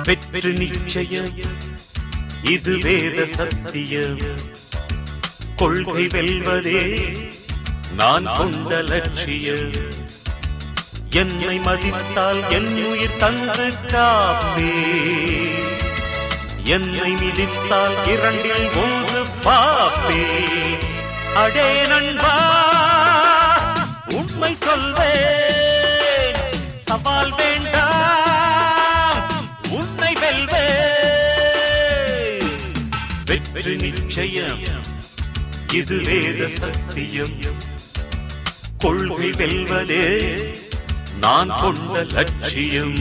வெற்றி நிச்சயம் இது வேத சத்தியம் கொள்கை வெல்வதே நான் கொண்ட லட்சியம் என்னை மதித்தால் என் உயிர் தந்து காப்பே என்னை மிதித்தால் இரண்டில் ஒன்று பாப்பே அடே நண்பா உண்மை சொல்வேன் சவால் வேண்டாம் உன்னை வெல்வேன் வெற்றி நிச்சயம் இது வேத சத்தியம் கொள்கை வெல்வதே நான் கொண்ட லட்சியம்